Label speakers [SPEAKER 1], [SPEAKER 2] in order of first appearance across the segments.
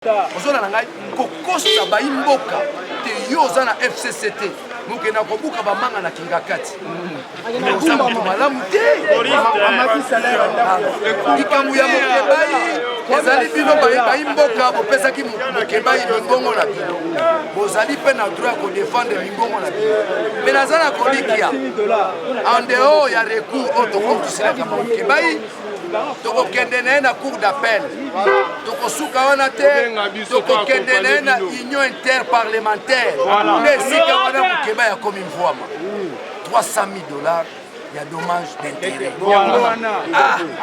[SPEAKER 1] ozona na ngai kokosa baimboka te yo oza na FCCT mokenda kobuka bamanga na kingakati oza moto malamu te likambo ya mokebai ezali bino baimboka bopesaki mokebai mingongo na bino bozali mpe na droit ya kodefendre mingongo na bino me naza na kolikia en dehors ya recours oyo tokotusilaka mokebai tokokende na ye na cour d'appel tokosuka wana te tokokende na ye na union interparlementaire nde esika wana mokeba ya komi mvwama 300 000 $, ya dommage d'intérêt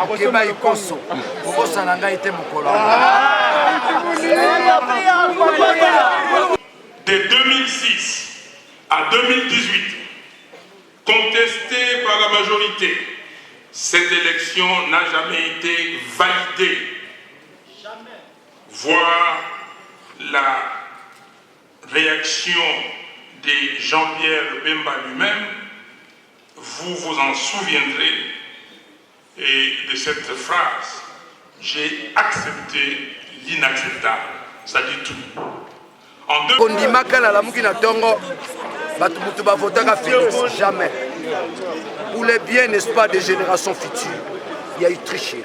[SPEAKER 1] mokeba ikoso kokosa na ngai te mokolo
[SPEAKER 2] de 2006 à 2018 contesté par la majorité. Cette élection n'a jamais été validée. Jamais. Voir la réaction de Jean-Pierre Bemba lui-même, vous vous en souviendrez, et de cette phrase, j'ai accepté l'inacceptable. Ça dit tout. En
[SPEAKER 1] jamais. Pour les biens, n'est-ce pas, des générations futures, il y a eu triché.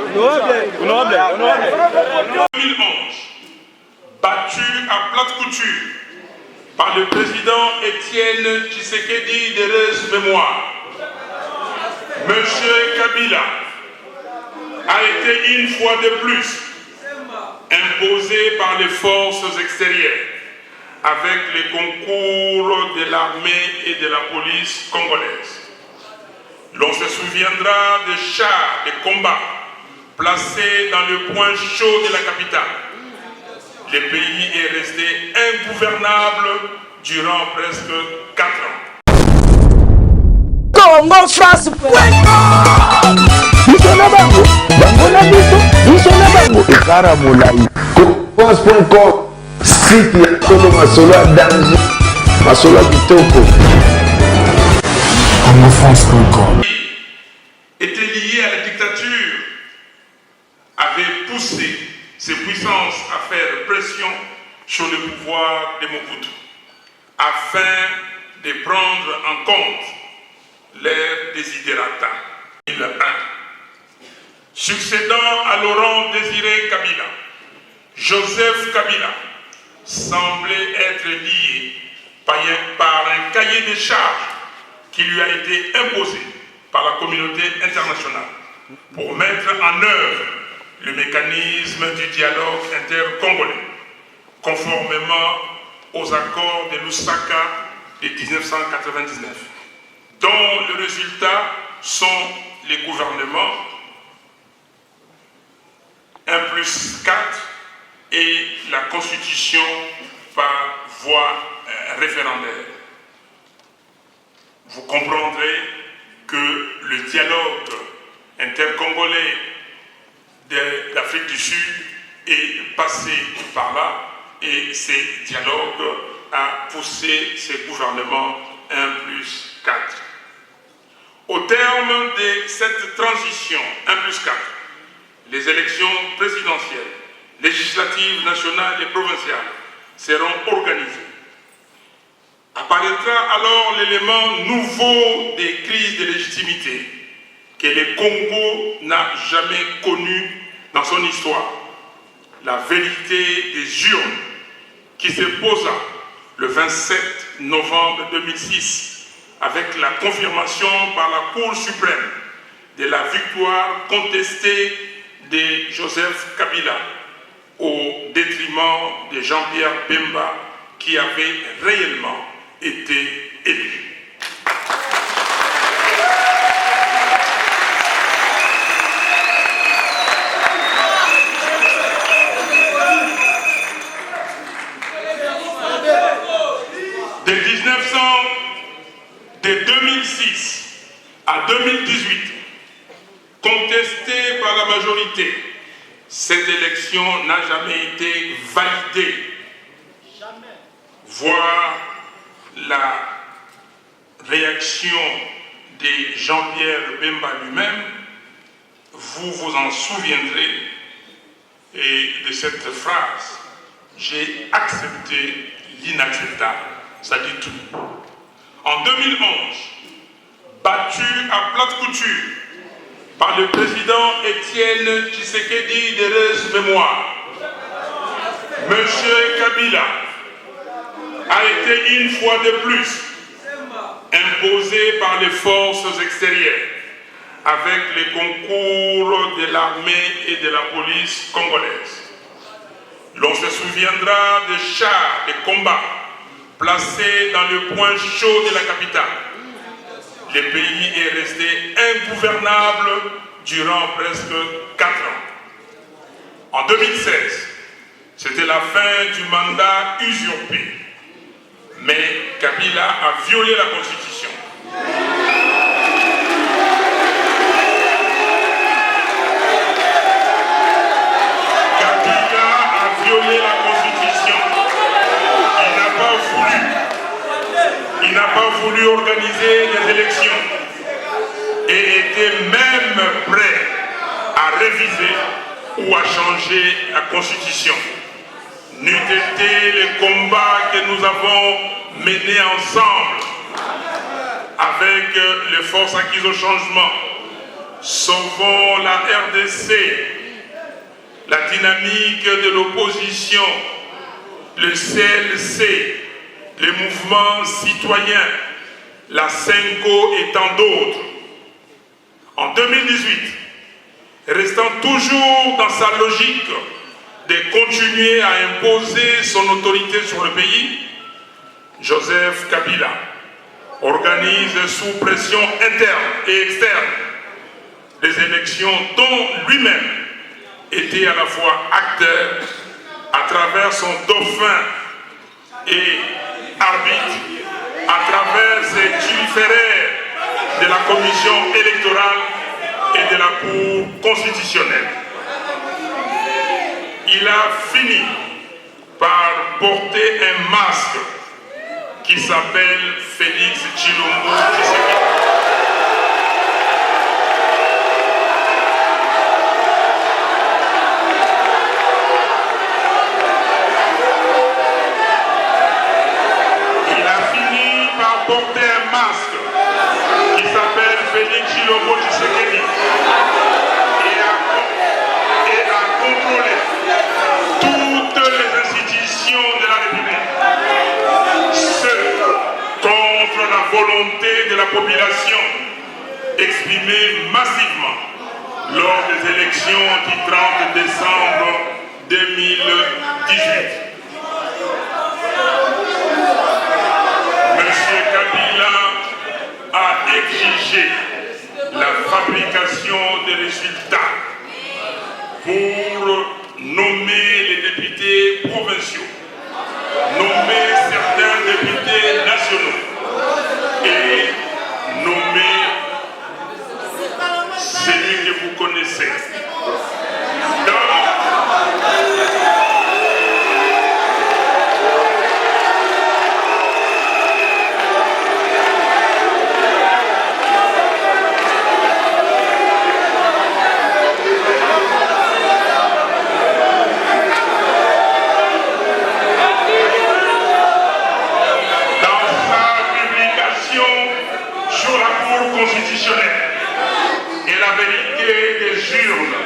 [SPEAKER 2] 2011, battu à plate couture par le président Étienne Tshisekedi d'heureuse mémoire, Monsieur Kabila a été une fois de plus imposé par les forces extérieures avec les concours de l'armée et de la police congolaise. L'on se souviendra des chars de combat placés dans le point chaud de la capitale. Le pays est resté ingouvernable durant presque 4 ans.
[SPEAKER 3] Congo France
[SPEAKER 4] site ya tolo masolo ya danger masolo ya kitoko
[SPEAKER 2] Congo France était lié à la dictature, avait poussé ses puissances à faire pression sur le pouvoir de Mobutu afin de prendre en compte leurs desiderata. 2001. Succédant à Laurent Désiré Kabila, Joseph Kabila semblait être lié par un cahier de charges qui lui a été imposé par la communauté internationale pour mettre en œuvre le mécanisme du dialogue intercongolais, conformément aux accords de Lusaka de 1999, dont le résultat sont les gouvernements 1+4 et la constitution par voie référendaire. Vous comprendrez que le dialogue intercongolais d'Afrique du Sud est passé par là et ces dialogues a poussé ces gouvernements 1+4. Au terme de cette transition 1+4, les élections présidentielles, législatives, nationales et provinciales seront organisées. Apparaîtra alors l'élément nouveau des crises de légitimité que le Congo n'a jamais connu dans son histoire. La vérité des urnes qui se posa le 27 novembre 2006 avec la confirmation par la Cour suprême de la victoire contestée de Joseph Kabila au détriment de Jean-Pierre Bemba qui avait réellement été élu. De 2006 à 2018, contestée par la majorité, cette élection n'a jamais été validée. Jamais. Voir la réaction de Jean-Pierre Bemba lui-même, vous vous en souviendrez, Et de cette phrase, j'ai accepté l'inacceptable. Ça dit tout. En 2011, battu à plate couture par le président Étienne Tshisekedi d'heureuse mémoire, M. Kabila a été une fois de plus imposé par les forces extérieures avec les concours de l'armée et de la police congolaise. L'on se souviendra des chars de combat placés dans le point chaud de la capitale. Le pays est resté ingouvernable durant presque 4 ans. En 2016, c'était la fin du mandat usurpé. Mais Kabila a violé la Constitution. Kabila a violé la Constitution. Il n'a pas voulu organiser des élections et était même prêt à réviser ou à changer la Constitution. N'eût été les combats que nous avons menés ensemble avec les forces acquises au changement, sauvons la RDC, la dynamique de l'opposition, le CLC, les mouvements citoyens, la CENCO et tant d'autres. En 2018, restant toujours dans sa logique de continuer à imposer son autorité sur le pays, Joseph Kabila organise sous pression interne et externe des élections dont lui-même était à la fois acteur à travers son dauphin et arbitre, à travers ses turiféraires de la commission électorale et de la Cour constitutionnelle. Il a fini par porter un masque qui s'appelle Félix Tshilombo Tshisekedi. Il a fini par porter un masque qui s'appelle Félix Tshilombo Tshisekedi et a contrôlé toutes les institutions de la République. Ce contre la volonté de la population exprimée massivement lors des élections du 30 décembre 2018. Monsieur Kabila a exigé la fabrication des résultats pour nommer les députés provinciaux, nommer certains députés nationaux et nommer celui que vous connaissez. Et la vérité des urnes.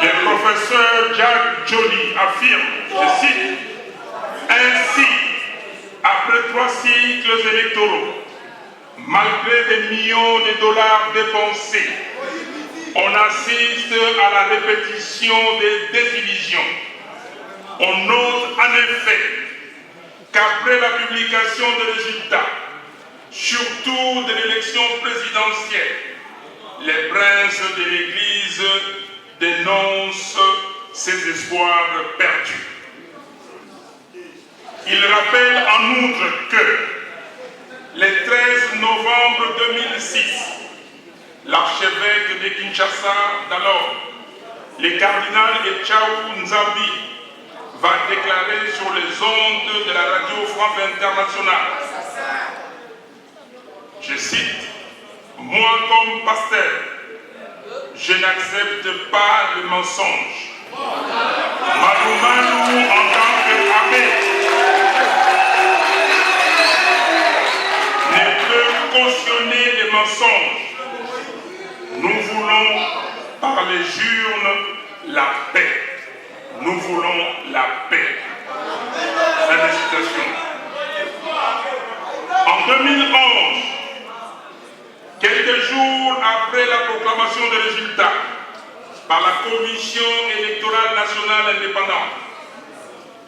[SPEAKER 2] Le professeur Jack Joly affirme, je cite, ainsi, après 3 cycles électoraux, malgré des millions de dollars dépensés, on assiste à la répétition des désillusions. On note en effet qu'après la publication des résultats, surtout de l'élection présidentielle, les princes de l'Église dénoncent ces espoirs perdus. Il rappelle en outre que le 13 novembre 2006, l'archevêque de Kinshasa d'alors, le cardinal Etchao Nzambi, va déclarer sur les ondes de la radio France Internationale, je cite, « Moi comme pasteur, je n'accepte pas le mensonge. Maloumanu en tant qu'abbé ne peut cautionner les mensonges. Nous voulons, par les urnes, la paix. Nous voulons la paix. Fin de citation. En 2011, quelques jours après la proclamation des résultats par la Commission électorale nationale indépendante,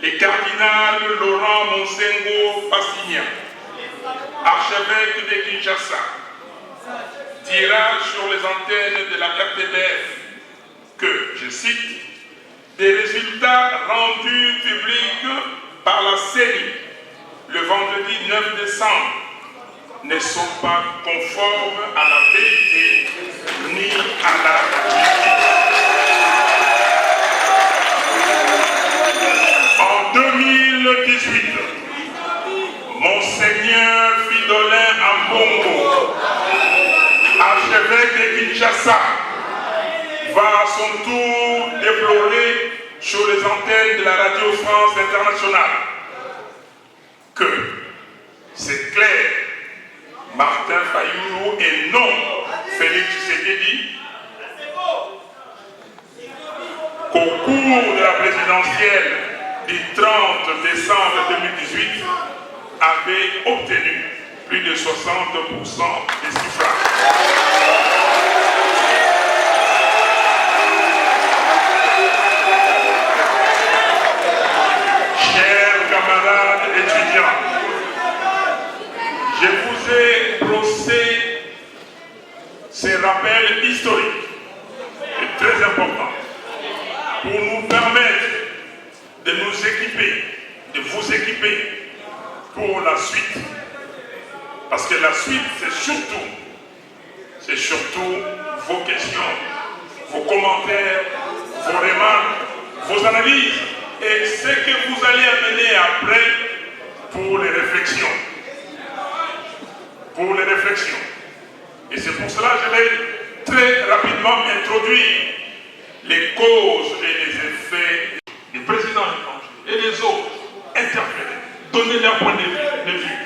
[SPEAKER 2] les cardinals Laurent Monsengo Passignan, archevêque de Kinshasa, dira sur les antennes de la RTBF que, je cite, des résultats rendus publics par la CENI le vendredi 9 décembre ne sont pas conformes à la vérité ni à la justice. En 2018, Monseigneur Fridolin Ambongo, archevêque de Kinshasa, va à son tour déplorer sur les antennes de la Radio France Internationale que c'est clair, Martin Fayulu et non Félix Tshisekedi, qu'au cours de la présidentielle du 30 décembre 2018, avait obtenu plus de 60% des suffrages. Chers camarades étudiants, je vous ai brossé ces rappels historiques et très importants pour nous permettre de nous équiper, de vous équiper pour la suite. Parce que la suite, c'est surtout vos questions, vos commentaires, vos remarques, vos analyses et ce que vous allez amener après pour les réflexions. Et c'est pour cela que je vais très rapidement introduire les causes et les effets du président étranger et les autres interpellés, donner leur point de vue.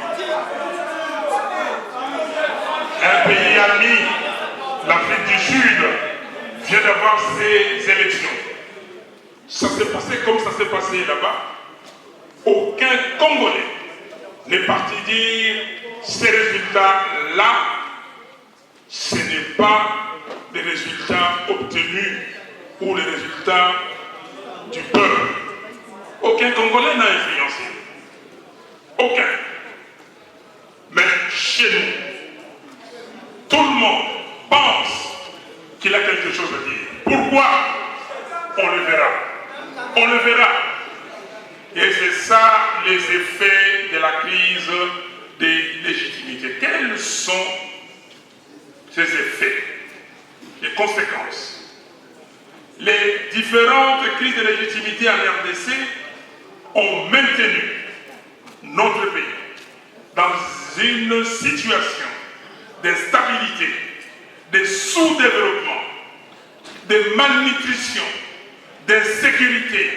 [SPEAKER 2] Un pays ami, l'Afrique du Sud, vient d'avoir ses élections. Ça s'est passé comme ça s'est passé là-bas. Aucun Congolais n'est parti dire ces résultats-là, ce n'est pas des résultats obtenus ou les résultats du peuple. Aucun Congolais n'a influencé. Aucun. Mais chez nous, tout le monde pense qu'il a quelque chose à dire. Pourquoi? On le verra. On le verra. Et c'est ça les effets de la crise des légitimités. Quels sont ces effets, les conséquences? Les différentes crises de légitimité en RDC ont maintenu notre pays dans une situation d'instabilité, de sous-développement, de malnutrition, d'insécurité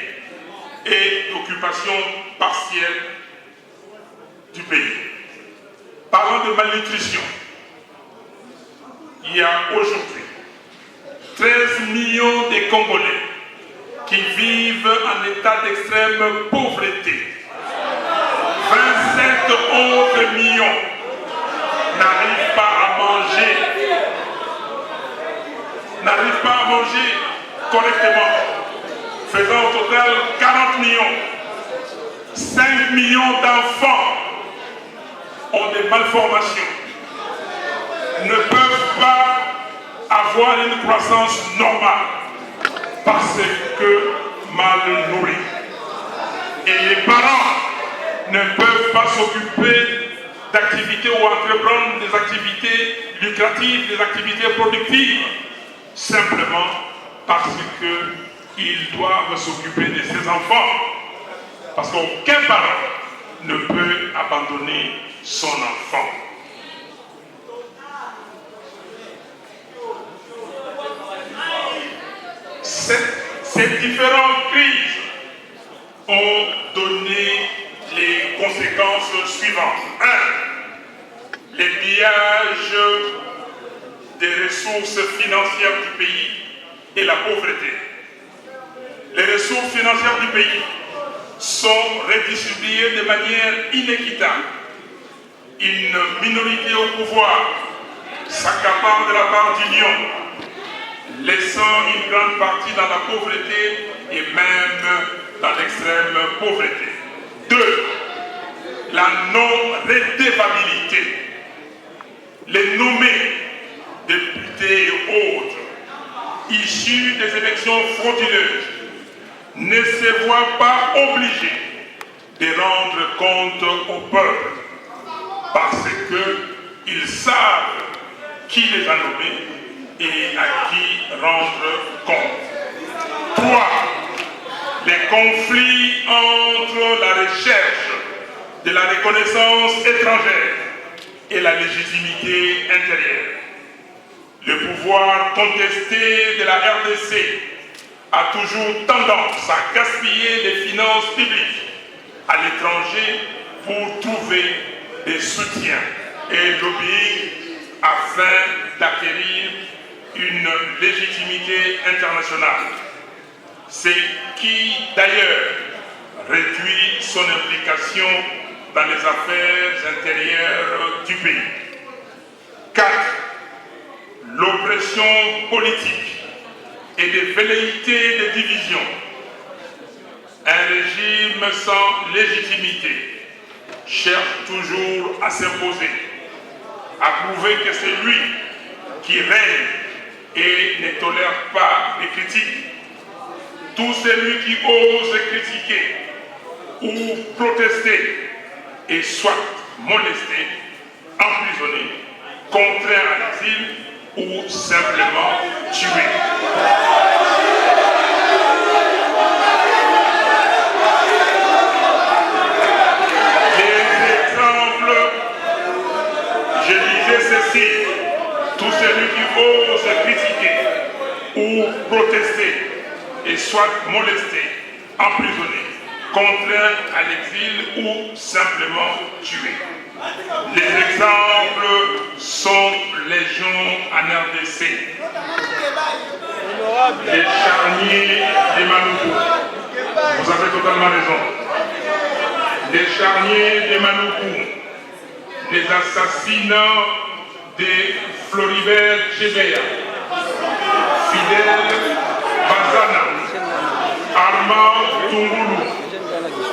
[SPEAKER 2] et d'occupation partielle du pays. Parlant de malnutrition, il y a aujourd'hui 13 millions de Congolais qui vivent en état d'extrême pauvreté. 27 autres millions n'arrivent pas à manger correctement, faisant au total 40 millions. 5 millions d'enfants ont des malformations, ne peuvent pas avoir une croissance normale parce que mal nourris. Et les parents ne peuvent pas s'occuper d'activités ou entreprendre des activités lucratives, des activités productives, simplement parce qu'ils doivent s'occuper de ces enfants. Parce qu'aucun parent ne peut abandonner son enfant. Ces différentes crises ont donné les conséquences suivantes. 1. Les pillages des ressources financières du pays et la pauvreté. Les ressources financières du pays sont redistribuées de manière inéquitable. Une minorité au pouvoir s'accapare de la part de l'Union, laissant une grande partie dans la pauvreté et même dans l'extrême pauvreté. 2. La non-redevabilité. Les nommés députés et autres issus des élections frauduleuses ne se voient pas obligés de rendre compte au peuple parce qu'ils savent qui les a nommés et à qui rendre compte. 3. Les conflits entre la recherche de la reconnaissance étrangère et la légitimité intérieure. Le pouvoir contesté de la RDC a toujours tendance à gaspiller les finances publiques à l'étranger pour trouver des soutiens et lobbying afin d'acquérir une légitimité internationale. Ce qui d'ailleurs réduit son implication dans les affaires intérieures du pays. 4. L'oppression politique et des velléités de division. Un régime sans légitimité cherche toujours à s'imposer, à prouver que c'est lui qui règne et ne tolère pas les critiques. Tout celui qui ose critiquer ou protester est soit molesté, emprisonné, contraint à l'exil ou simplement tué. Les exemples, je disais ceci, tout celui qui ose critiquer ou protester est soit molesté, emprisonné, contraint à l'exil ou simplement tué. Les exemples sont légion en RDC. Les charniers des Manoupou. Vous avez totalement raison. Les charniers des Manoupou. Les assassinats de Floribert Chebeya, Fidel Bazana, Armand Tungoulou,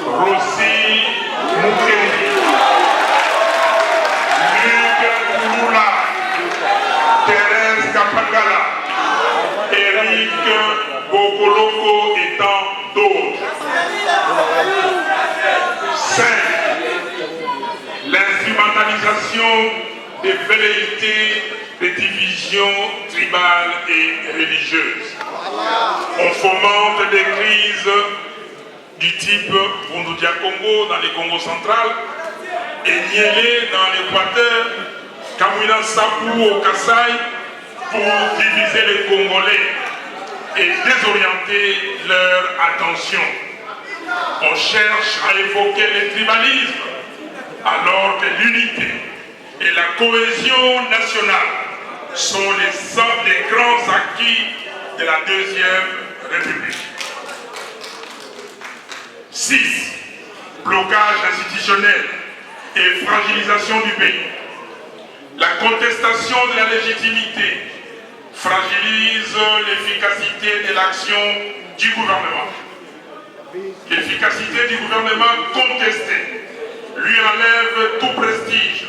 [SPEAKER 2] Rossi Mukendi, Luc Lula, Thérèse Kapagala, Eric Bokoloko et tant d'autres. 5. L'instrumentalisation des velléités de divisions tribales et religieuses. On fomente des crises du type Bundudia Congo dans les Congo central et Niélé dans l'Équateur, Kamwina Sapou au Kasaï pour diviser les Congolais et désorienter leur attention. On cherche à évoquer le tribalisme alors que l'unité et la cohésion nationale sont les grands acquis de la Deuxième République. 6. Blocage institutionnel et fragilisation du pays. La contestation de la légitimité fragilise l'efficacité de l'action du gouvernement. L'efficacité du gouvernement contestée lui enlève tout prestige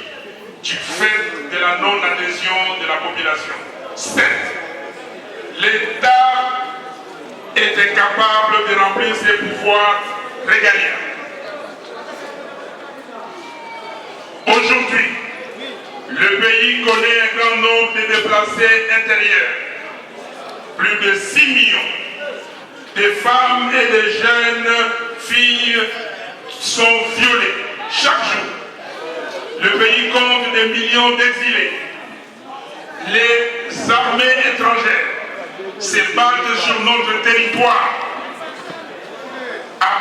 [SPEAKER 2] du fait de la non-adhésion de la population. 7. L'État est incapable de remplir ses pouvoirs régaliens. Aujourd'hui, le pays connaît un grand nombre de déplacés intérieurs. Plus de 6 millions de femmes et de jeunes filles sont violées chaque jour. Le pays compte des millions d'exilés. Les armées étrangères se battent sur notre territoire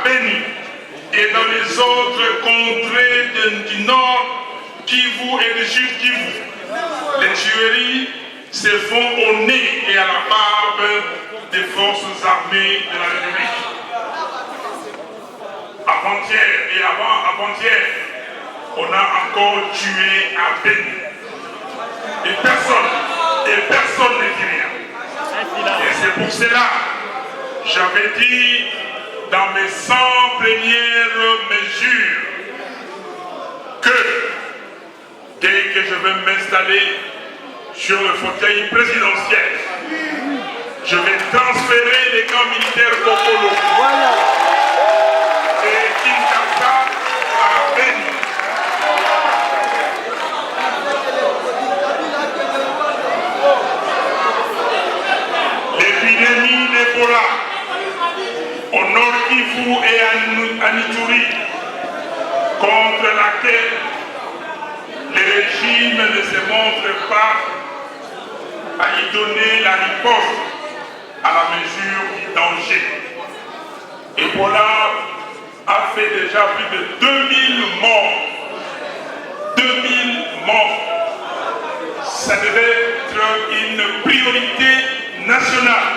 [SPEAKER 2] Beni et dans les autres contrées du nord, Kivu et du sud Kivu. Les tueries se font au nez et à la barbe des forces armées de la République. Avant-hier et avant-hier, on a encore tué à Beni. Et personne ne dit rien. Et c'est pour cela, j'avais dit dans mes 100 premières mesures que dès que je vais m'installer sur le fauteuil présidentiel, je vais transférer les camps militaires Kokolo et Kinshasa à Beni. L'épidémie d'Ebola au nord Kivu et à Ituri, contre laquelle les régimes ne se montrent pas à y donner la riposte à la mesure du danger. Ebola a fait déjà plus de 2000 morts. 2000 morts. Ça devait être une priorité nationale,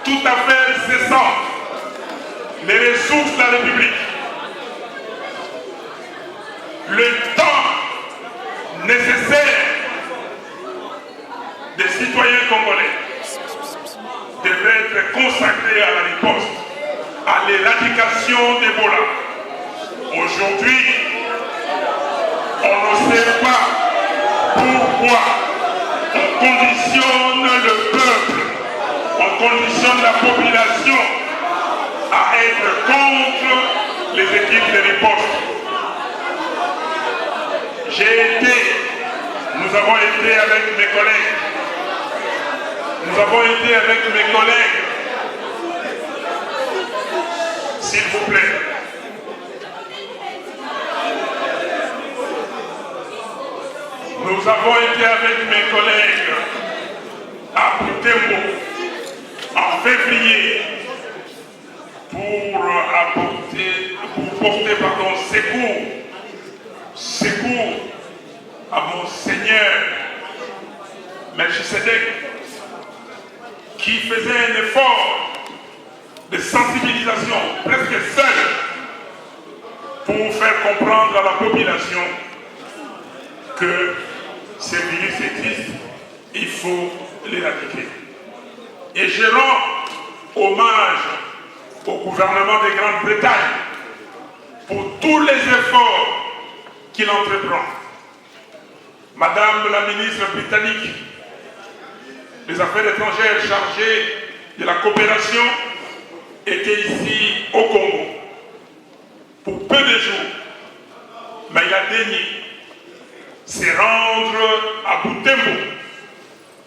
[SPEAKER 2] tout à fait cessante. Les ressources de la République, le temps nécessaire des citoyens congolais devrait être consacré à la riposte, à l'éradication d'Ebola. Aujourd'hui, on ne sait pas pourquoi on conditionne le peuple, on conditionne la population à être contre les équipes de riposte. Nous avons été avec mes collègues, s'il vous plaît. Nous avons été avec mes collègues à Butembo en février pour porter secours à mon Seigneur Melchisedec, qui faisait un effort de sensibilisation presque seul pour faire comprendre à la population que ces virus existent, il faut l'éradiquer. Et je rends hommage au gouvernement de Grande-Bretagne pour tous les efforts qu'il entreprend. Madame la ministre britannique des Affaires étrangères chargée de la coopération était ici au Congo pour peu de jours, mais il a daigné se rendre à Butembo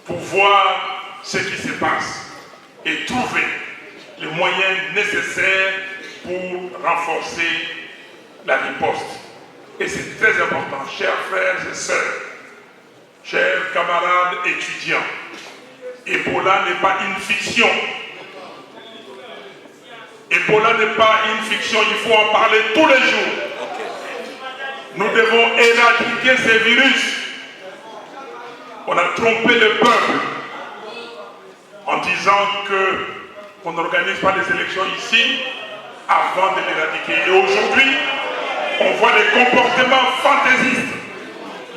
[SPEAKER 2] pour voir ce qui se passe et trouver les moyens nécessaires pour renforcer la riposte. Et c'est très important, chers frères et sœurs, chers camarades étudiants. Ebola n'est pas une fiction. Ebola n'est pas une fiction, il faut en parler tous les jours. Nous devons éradiquer ces virus. On a trompé le peuple en disant qu'on n'organise pas les élections ici avant de l'éradiquer. Et aujourd'hui, on voit des comportements fantaisistes,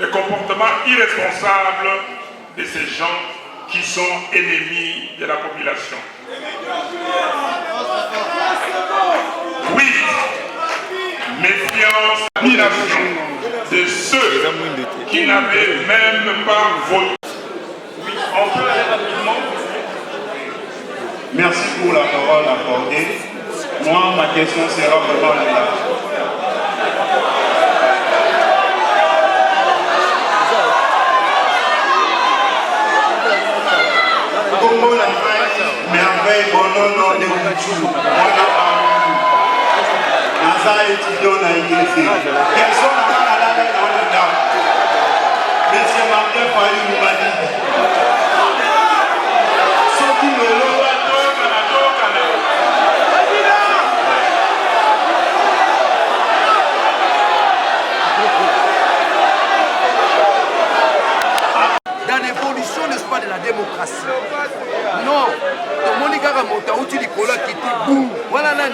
[SPEAKER 2] des comportements irresponsables de ces gens qui sont ennemis de la population. Oui, méfiance, admiration de ceux qui n'avaient même pas voté. Oui, on peut aller rapidement.
[SPEAKER 3] Merci pour la parole accordée. Moi, ma question sera vraiment là. Congo la merveille, bon nom de Bouchou, Naza étudiant à l'IGC. Personne n'a pas la dame dans le dame. Monsieur Martin Fayou nous m'a dit. Ceux qui me l'ont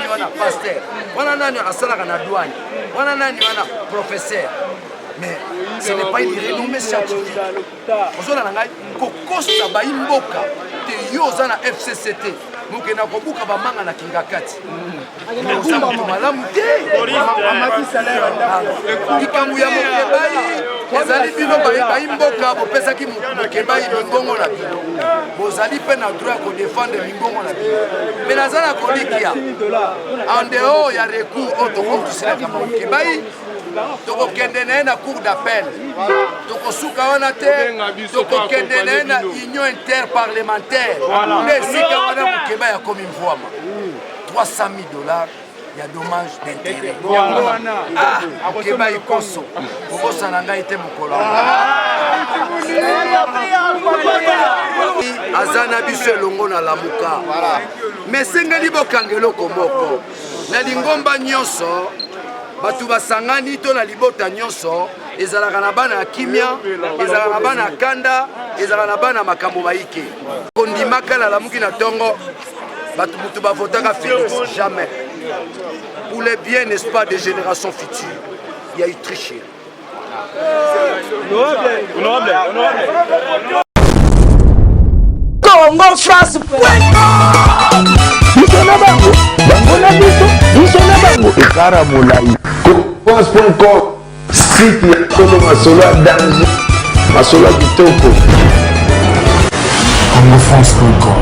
[SPEAKER 1] nani wana pasteur, wana nani asalaka na douane, wana nani wana professeur. Mais ce n'est pas une renommée scientifique. Ozola ngai kokosa ba imboka te yo za na FCCT. Mokena kobuka ba manga na kingakati. Ozamba malamu te. Amaki salaire ndako. Ikambu ya Mokebai, ezali bino ba imboka bopesa ki Mokebai mbongo na bino. Bozali pe na droit ko défendre mbongo na bino. Mais nazana kolikia. En dehors ya recours autour du Sénat Mokebai. Toko kende na cour d'appel. Toko suka wana te. Toko kende na union interparlementaire. Mais si ka wana Mokeba ya komi mvwama. $300,000 ya dommage d'intérêt. Ah, Mokeba ikoso. Kokosa na ngai te mokolo. Azana biso elongo na lamuka. Mais sengeli bokangelo komoko. Na lingomba nyonso batu basangani to na libota nyonso ezalaka na bana ya kimia, ezalaka na bana ya kanda, ezalaka na bana makambo maike. Kondimaka la lamuki na tongo batu mutu bavotaka Félix jamais. Pour le bien, n'est-ce pas, des générations futures. Il y a eu triché.
[SPEAKER 3] Honorable.
[SPEAKER 5] Congo France.
[SPEAKER 4] France.com, site ya Kolo Masolo ya danger, Masolo ya kitoko.
[SPEAKER 6] CongoFrance.com